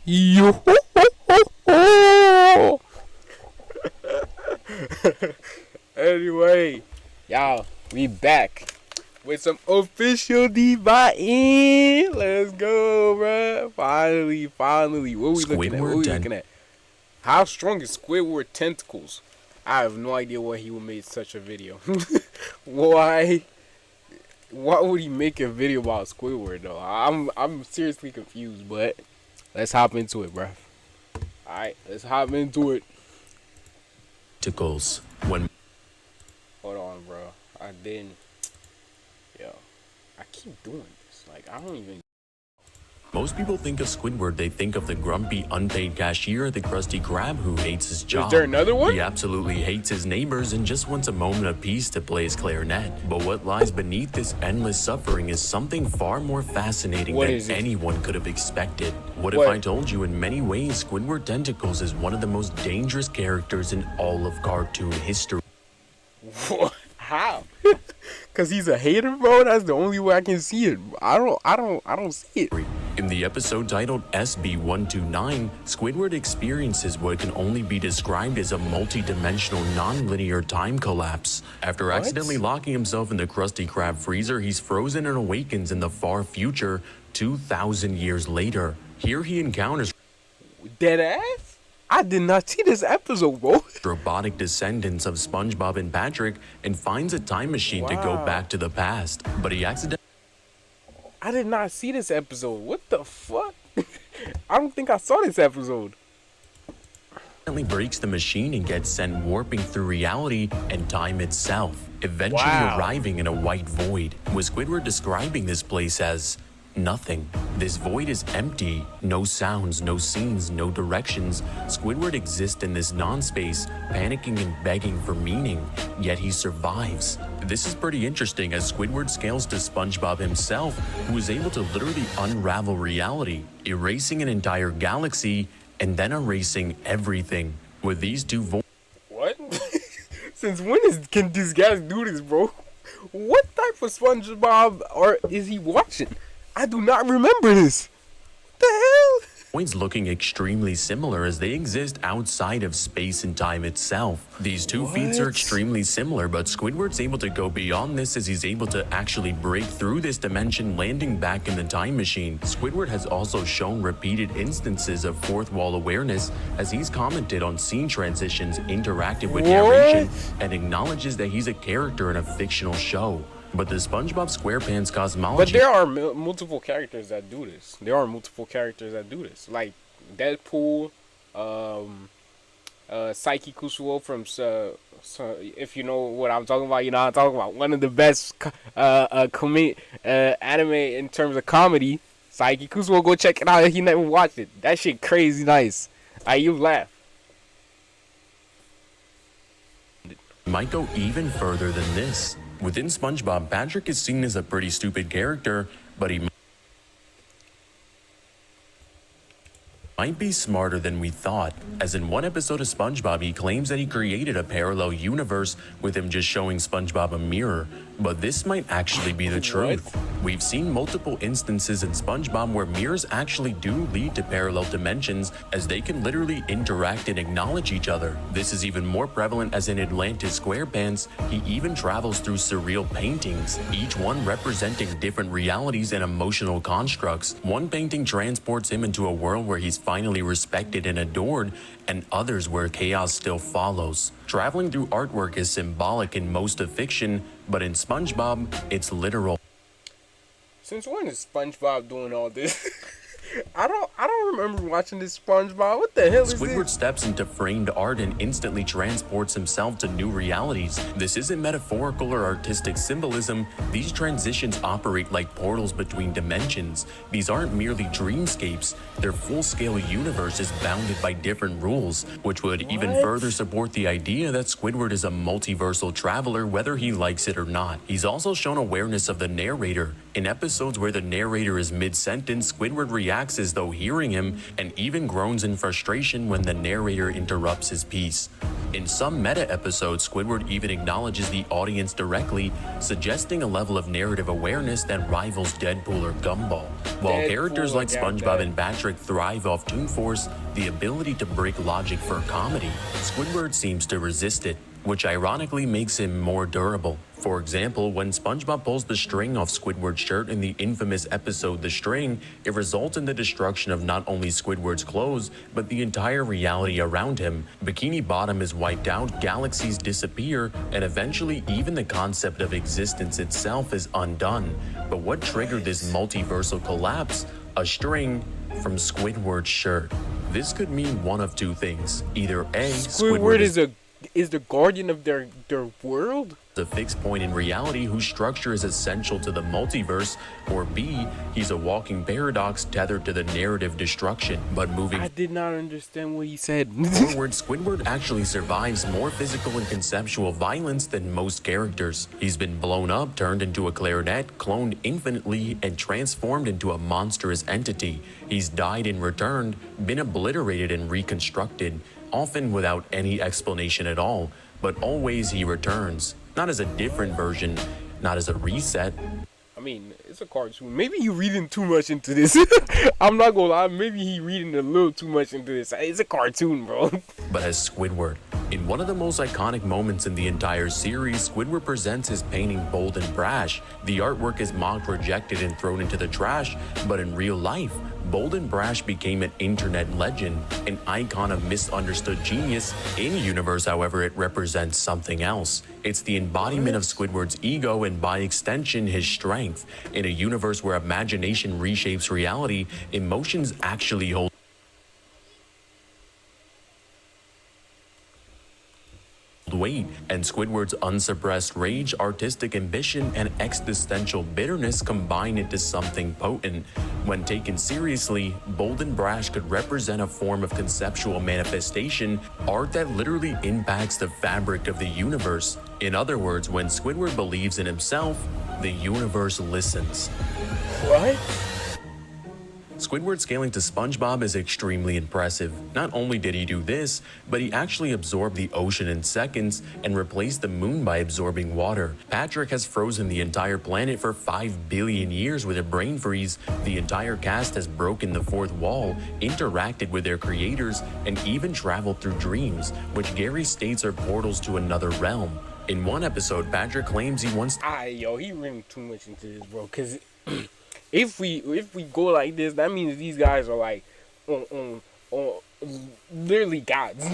Yo. Anyway, y'all, we back with some official debating. Let's go, bruh. Finally. What we looking at? How strong is Squidward tentacles? I have no idea why he would make such a video. Why? Why would he make a video about Squidward though? I'm seriously confused, but let's hop into it, bruh. Alright, let's hop into it. Tentacles. When Hold on, bro. I didn't. Yo, I keep doing this. Like, I don't even. most people think of Squidward, they think of the grumpy, unpaid cashier, the Krusty Krab who hates his job. Is there another one? He absolutely hates his neighbors and just wants a moment of peace to play his clarinet. But what lies beneath this endless suffering is something far more fascinating than anyone could have expected. What if I told you in many ways Squidward Tentacles is one of the most dangerous characters in all of cartoon history? How? Cause he's a hater, bro. That's the only way I can see it. I don't see it. In the episode titled SB129, Squidward experiences what can only be described as a multi-dimensional non-linear time collapse. After accidentally locking himself in the Krusty Krab freezer, he's frozen and awakens in the far future 2,000 years later. Here he encounters dead ass? I did not see this episode, bro. robotic descendants of SpongeBob and Patrick and finds a time machine to go back to the past. But he accidentally I did not see this episode. What the fuck? I don't think I saw this episode. breaks the machine and gets sent warping through reality and time itself, eventually arriving in a white void. With Squidward describing this place as nothing. This void is empty. No sounds, no scenes, no directions. Squidward exists in this non-space, panicking and begging for meaning, yet he survives. This is pretty interesting as Squidward scales to SpongeBob himself, who is able to literally unravel reality, erasing an entire galaxy and then erasing everything. With these two What? Since when can these guys do this, bro? What type of SpongeBob is he watching? I do not remember this. What the hell? points looking extremely similar as they exist outside of space and time itself. These two feats are extremely similar, but Squidward's able to go beyond this as he's able to actually break through this dimension, landing back in the time machine. Squidward has also shown repeated instances of fourth wall awareness as he's commented on scene transitions, interacted with narration, and acknowledges that he's a character in a fictional show. But the SpongeBob SquarePants cosmology... But there are multiple characters that do this. Like Deadpool, Saiki Kusuo from... if you know what I'm talking about, you know what I'm talking about. One of the best anime in terms of comedy. Saiki Kusuo, go check it out if you never watched it. That shit crazy nice. You laugh. Might go even further than this. Within SpongeBob, Patrick is seen as a pretty stupid character, but he might be smarter than we thought, as in one episode of SpongeBob he claims that he created a parallel universe with him just showing SpongeBob a mirror, but this might actually be the truth. We've seen multiple instances in SpongeBob where mirrors actually do lead to parallel dimensions as they can literally interact and acknowledge each other. This is even more prevalent as in Atlantis SquarePants, he even travels through surreal paintings, each one representing different realities and emotional constructs. One painting transports him into a world where he's finally respected and adored, and others where chaos still follows. Traveling through artwork is symbolic in most of fiction, but in SpongeBob, it's literal. Since when is SpongeBob doing all this? I don't remember watching this SpongeBob. What the hell is this? Squidward steps into framed art and instantly transports himself to new realities. This isn't metaphorical or artistic symbolism. These transitions operate like portals between dimensions. These aren't merely dreamscapes. Their full-scale universe is bounded by different rules, which would even further support the idea that Squidward is a multiversal traveler whether he likes it or not. He's also shown awareness of the narrator. In episodes where the narrator is mid-sentence, Squidward reacts as though hearing him, him and even groans in frustration when the narrator interrupts his piece. In some meta episodes, Squidward even acknowledges the audience directly, suggesting a level of narrative awareness that rivals Deadpool or Gumball. While characters like SpongeBob and Patrick thrive off Toon Force, the ability to break logic for comedy, Squidward seems to resist it, which ironically makes him more durable. For example, when SpongeBob pulls the string off Squidward's shirt in the infamous episode The String, it results in the destruction of not only Squidward's clothes, but the entire reality around him. Bikini Bottom is wiped out, galaxies disappear, and eventually even the concept of existence itself is undone. But what triggered this multiversal collapse? A string from Squidward's shirt. This could mean one of two things. Either A, Squidward is the guardian of their world? The fixed point in reality whose structure is essential to the multiverse, or B, he's a walking paradox tethered to the narrative destruction. But moving I did not understand what he said. forward, Squidward actually survives more physical and conceptual violence than most characters. He's been blown up, turned into a clarinet, cloned infinitely, and transformed into a monstrous entity. He's died and returned, been obliterated and reconstructed, often without any explanation at all, but always he returns. Not as a different version, not as a reset. I mean, it's a cartoon. Maybe you reading too much into this. I'm not gonna lie, maybe he reading a little too much into this. It's a cartoon, bro. But as Squidward. In one of the most iconic moments in the entire series, Squidward presents his painting Bold and Brash. The artwork is mocked, rejected, and thrown into the trash, but in real life, Bold and Brash became an internet legend, an icon of misunderstood genius. In universe, however, it represents something else. It's the embodiment of Squidward's ego and, by extension, his strength. In a universe where imagination reshapes reality, emotions actually hold weight, and Squidward's unsuppressed rage, artistic ambition, and existential bitterness combine into something potent. When taken seriously, Bold and Brash could represent a form of conceptual manifestation, art that literally impacts the fabric of the universe. In other words, when Squidward believes in himself, the universe listens. What? Squidward scaling to SpongeBob is extremely impressive. Not only did he do this, but he actually absorbed the ocean in seconds and replaced the moon by absorbing water. Patrick has frozen the entire planet for 5 billion years with a brain freeze. The entire cast has broken the fourth wall, interacted with their creators, and even traveled through dreams, which Gary states are portals to another realm. In one episode, Patrick claims he wants Yo, he reading too much into this, bro, because if we go like this, that means these guys are like on literally gods.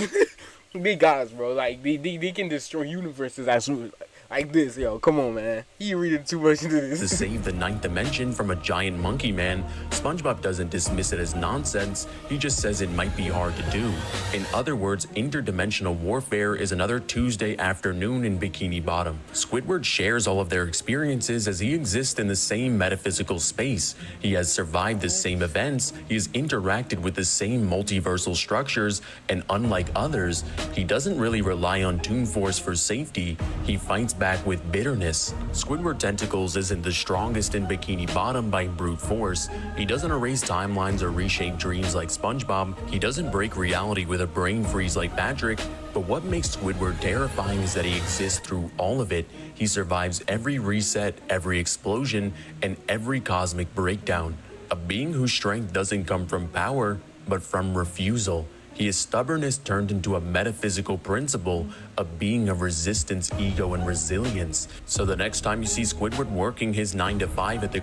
They gods, bro. Like they can destroy universes as soon like this. Yo, come on, man. He reading too much into this. to save the ninth dimension from a giant monkey man. SpongeBob doesn't dismiss it as nonsense, he just says it might be hard to do. In other words, interdimensional warfare is another Tuesday afternoon in Bikini Bottom. Squidward shares all of their experiences as he exists in the same metaphysical space. He has survived the same events, he has interacted with the same multiversal structures, and unlike others, he doesn't really rely on Toon Force for safety, he fights back with bitterness. Squidward Tentacles isn't the strongest in Bikini Bottom by brute force. He doesn't erase timelines or reshape dreams like SpongeBob. He doesn't break reality with a brain freeze like Patrick. But what makes Squidward terrifying is that he exists through all of it. He survives every reset, every explosion, and every cosmic breakdown. A being whose strength doesn't come from power, but from refusal. His stubbornness turned into a metaphysical principle, a being of resistance, ego, and resilience. So the next time you see Squidward working his 9 to 5 at the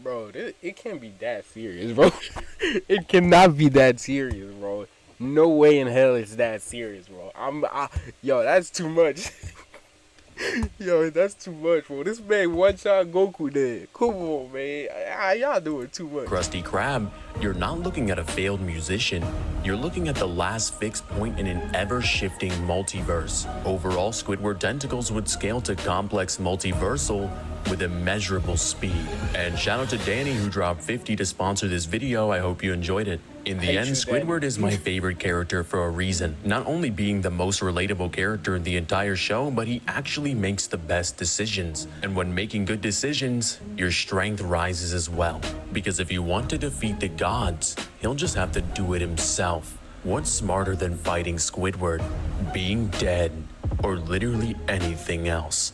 Bro, it can't be that serious, bro. It cannot be that serious, bro. No way in hell it's that serious, bro. Yo, that's too much. Yo, that's too much, bro. This man one-shot Goku dead. Come on, man. Y'all doing too much. Krusty Krab, you're not looking at a failed musician. You're looking at the last fixed point in an ever-shifting multiverse. Overall, Squidward Tentacles would scale to complex multiversal, with immeasurable speed. And shout out to Danny who dropped 50 to sponsor this video. I hope you enjoyed it. In the end, Squidward is my favorite character for a reason. Not only being the most relatable character in the entire show, but he actually makes the best decisions. And when making good decisions, your strength rises as well. Because if you want to defeat the gods, he'll just have to do it himself. What's smarter than fighting Squidward, being dead, or literally anything else?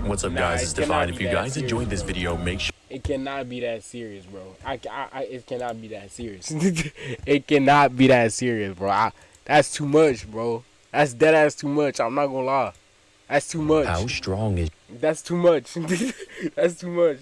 What's up, guys? It's Stefan. If you guys enjoyed this video, make sure... It cannot be that serious, bro. It cannot be that serious. It cannot be that serious, bro. That's too much, bro. That's dead ass too much. I'm not gonna lie. That's too much. How strong is... That's too much. That's too much.